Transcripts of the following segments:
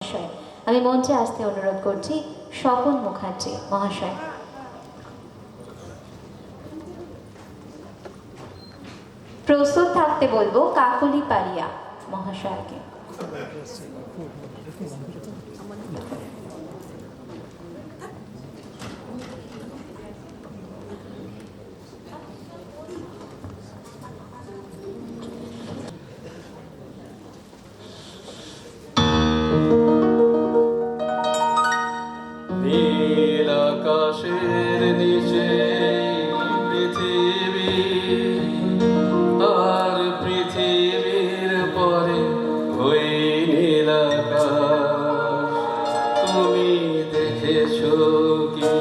মহাশয়, আমি মঞ্চে আসতে অনুরোধ করছি স্বপন মুখার্জি মহাশয়। প্রস্তুত থাকতে বলবো কাকলি পারিয়া মহাশয়কে। নীল আকাশের নিচে পৃথিবী, আর পৃথিবীর পরে ওই নীল আকাশ। তুমি দেখেছো কি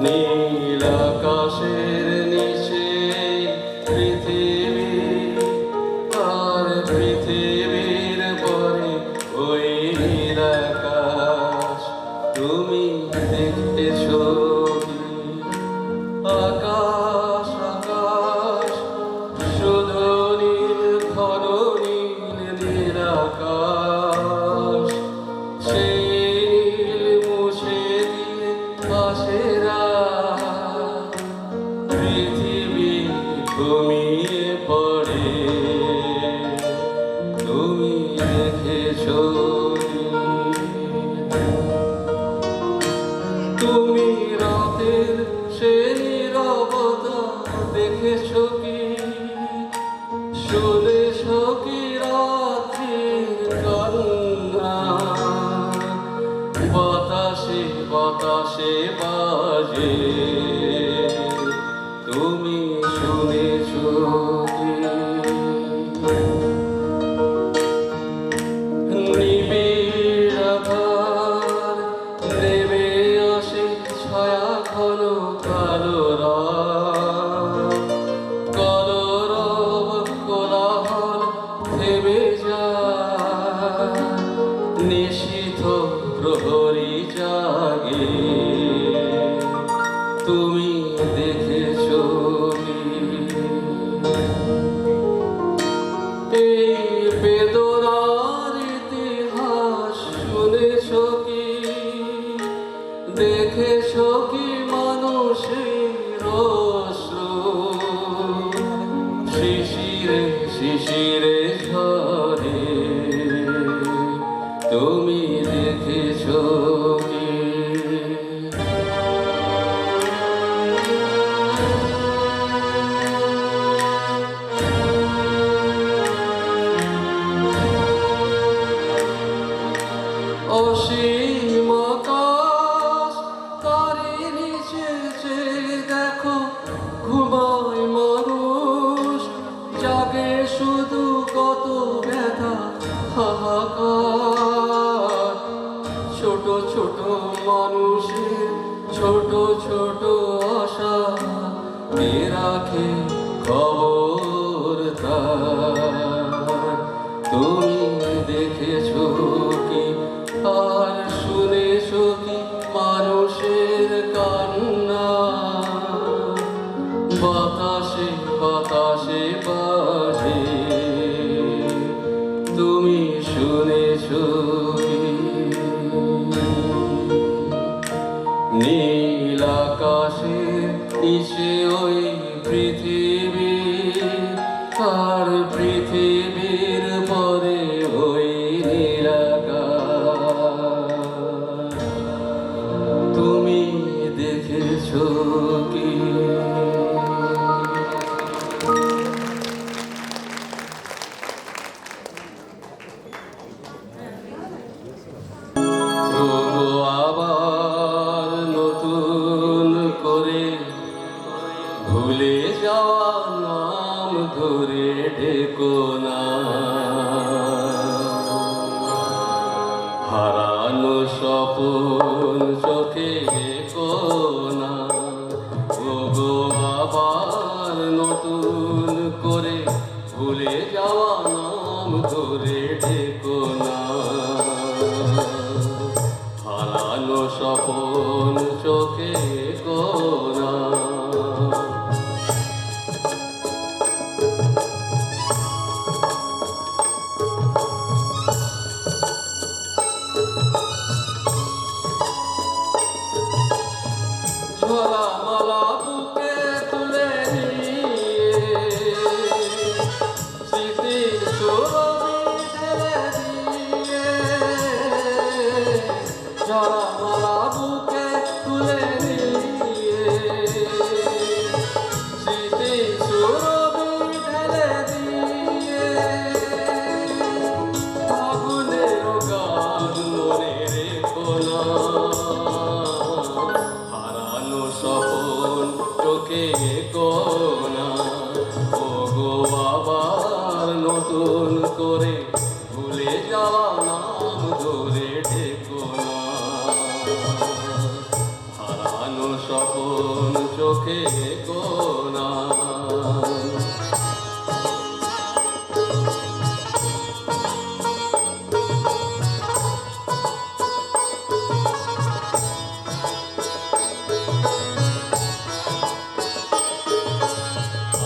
নীল আকাশের নিচে পৃথিবী, আর পৃথিবীর পরে ওই নীল আকাশ। তুমি দেখেছো কি? আকাশ আকাশ শুধু নীল, ঘন নীল নীল আকাশ। সেই নীল মুছে দিয়ে পাশেরা পৃথিবী ঘুমিয়ে পড়ে। তুমি দেখেছো কি? তুমি রাতের সে নীরবতা দেখেছো কি? শুনেছো কি রাত্রির কান্না? বাতাসে বাতাসে বাজে, তুমি শুনেছো কি? নিবিড় আধার নেমে আসে, ছায়া ঘন কালো রাত। কলরব কোলাহল থেমে যায়, নিশীথ প্রহরী জাগে। তুমি দেখেছো কি? এই বেদনার ইতিহাস শুনেছো কি? দেখেছো কি মানুষের অশ্রু শিশিরে শিশিরে ঝরে? তুমি দেখেছো কি? অসীম আকাশ তারই নিচে চেয়ে দেখো, ঘুমায় মানুষ, জাগে শুধু কত ব্যথা হাহাকার। ছোট ছোট মানুষের ছোট ছোট আশা দিয়ে রাখে খবর তার। তুমি দেখেছো কি? আর শুনেছো কি মানুষের কান্না? বাতাসে বাতাসে বাজে, তুমি শুনেছো কি? নীল আকাশের নিচে ওই পৃথিবী, আর পৃথিবীর পরে ওই নীল আকাশ। তুমি দেখেছো কি? তবু আবার নতুন করে ভুলে যাওয়া নাম ধরে ডেকো না। হারানো স্বপন চোখে ডেকো না। ওগো আবার নতুন করে ভুলে যাওয়া নাম ধরে ডেকো না। হারানো স্বপন চোখে ডেকো না। যাওয়া নাম ধরে ডেকো না। হারানো স্বপন চোখে কোনা।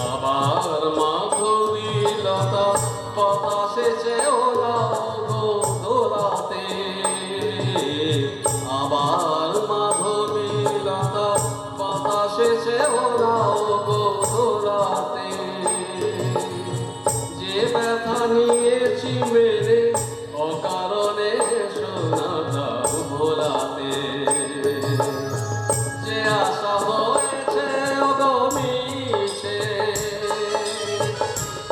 আবার মাধবীলতা বাতাসে চেওড়াও গো দোলাতে। আবার মাধবীলতা বাতাসে চেওড়াও গো দোলাতে। যে ব্যথা নিয়েছি মেরে অকারণে সোনাটা ভোলাতে। যে আশা হয়েছে অগমিছে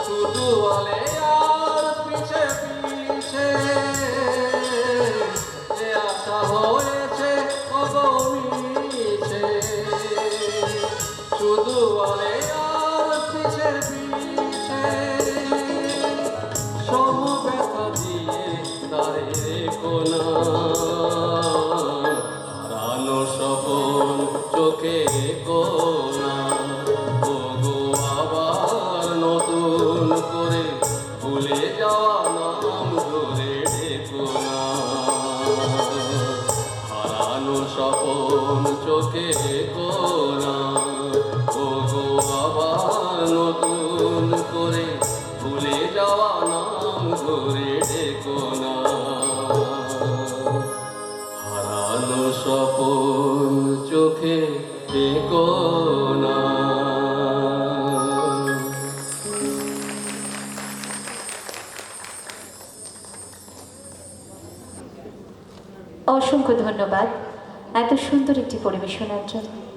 শুধু বলে আর পিছে পিছে। যে আশা হয়েছে অগমিছে শুধু বলে আর পিছে পিছে। সব ব্যথা দিয়ে তারে রেখো না। হারানো স্বপন চোখে কোনা। ওগো আবার নতুন করে ভুলে যাওয়া নাম ধরে ডেকো না। হারানো স্বপন চোখে কোনা। ওগো আবার নতুন করে ভুলে যাওয়া নাম ধরে ডেকো না। হারানো স্বপন চোখে ডেকো না। অসংখ্য ধন্যবাদ এত সুন্দর একটি পরিবেশনার জন্য।